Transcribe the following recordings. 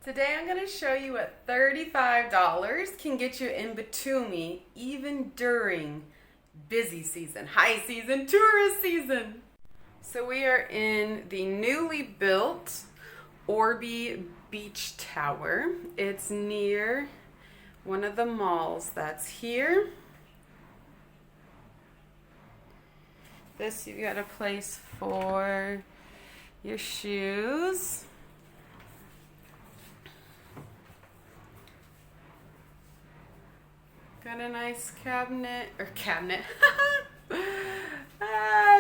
Today I'm going to show you what $35 can get you in Batumi even during busy season, high season, tourist season. So we are in the newly built Orbi Beach Tower. It's near one of the malls that's here. This, you've got a place for your shoes. Got a nice cabinet,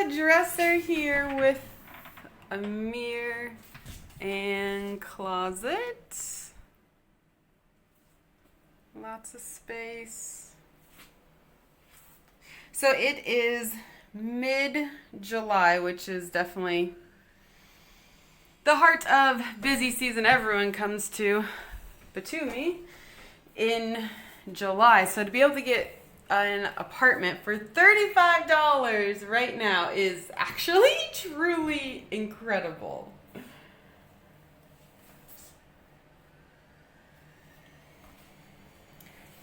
dresser here with a mirror and closet. Lots of space. So it is mid-July, which is definitely the heart of busy season. Everyone comes to Batumi in July. So to be able to get an apartment for $35 right now is actually truly incredible.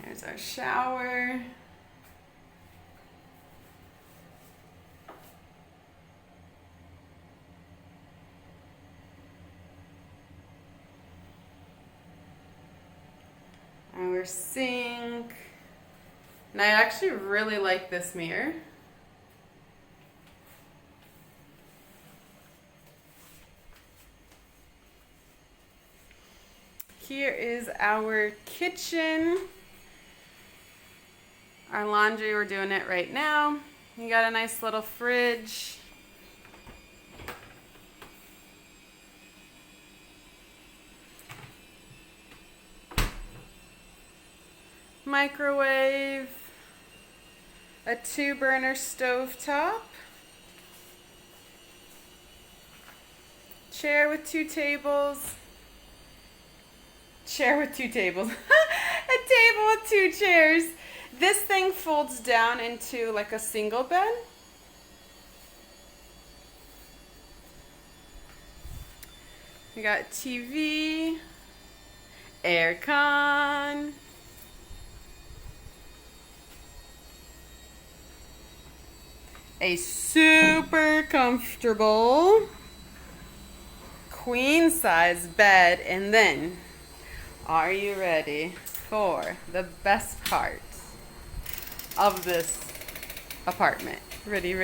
There's our shower. Our sink. And I actually really like this mirror. Here is our kitchen. Our laundry, we're doing it right now. You got a nice little fridge. Microwave, a 2-burner stovetop, chair with 2 tables, a table with 2 chairs. This thing folds down into like a single bed. We got TV, aircon. A super comfortable queen size bed, and then are you ready for the best part of this apartment? Ready?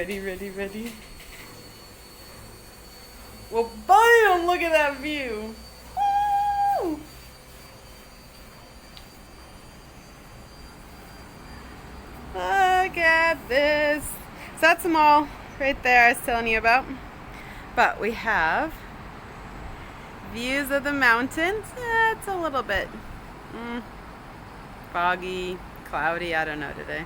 Well, bam! Look at that view. Woo! Look at this. So that's the mall right there I was telling you about. But we have views of the mountains. It's a little bit foggy, cloudy, I don't know today.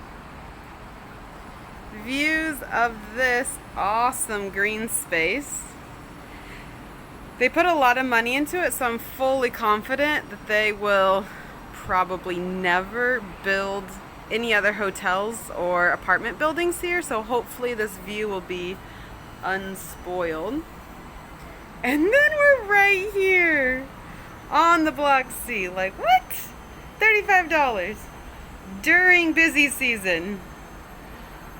Views of this awesome green space. They put a lot of money into it, so I'm fully confident that they will probably never build any other hotels or apartment buildings here, so hopefully this view will be unspoiled. And then we're right here on the Black Sea. Like, what? $35 during busy season.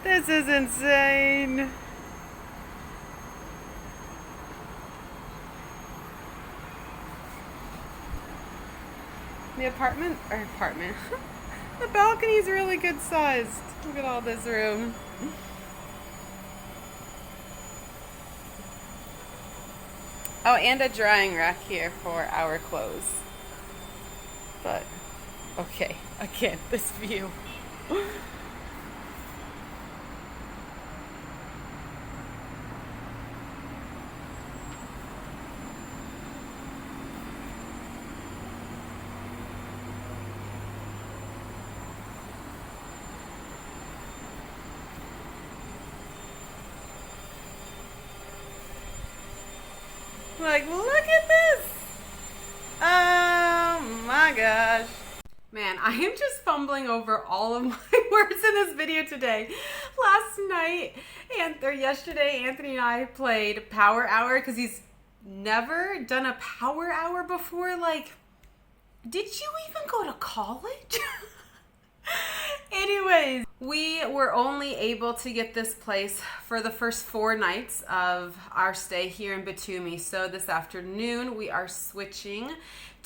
This is insane. The apartment. The balcony's really good sized. Look at all this room. Oh, and a drying rack here for our clothes. But, okay, again, this view. Like, look at this! Oh my gosh. Man, I am just fumbling over all of my words in this video today. Last night, yesterday, Anthony and I played Power Hour because he's never done a Power Hour before. Like, Did you even go to college? Anyways, we were only able to get this place for the first 4 nights of our stay here in Batumi. So this afternoon we are switching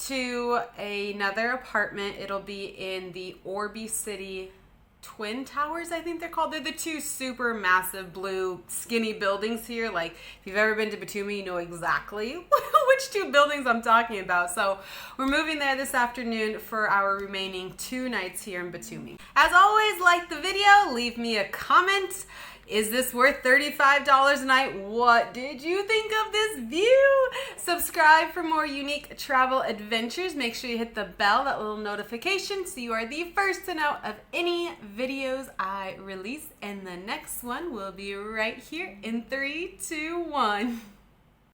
to another apartment. It'll be in the Orbi City Twin Towers, I think they're called. They're the 2 super massive blue skinny buildings here. Like, if you've ever been to Batumi, you know exactly which 2 buildings I'm talking about. So we're moving there this afternoon for our remaining 2 nights here in Batumi. As always, like the video, leave me a comment. Is this worth $35 a night? What did you think of this view? Subscribe for more unique travel adventures. Make sure you hit the bell, that little notification, so you are the first to know of any videos I release. And the next one will be right here in 3, 2, 1.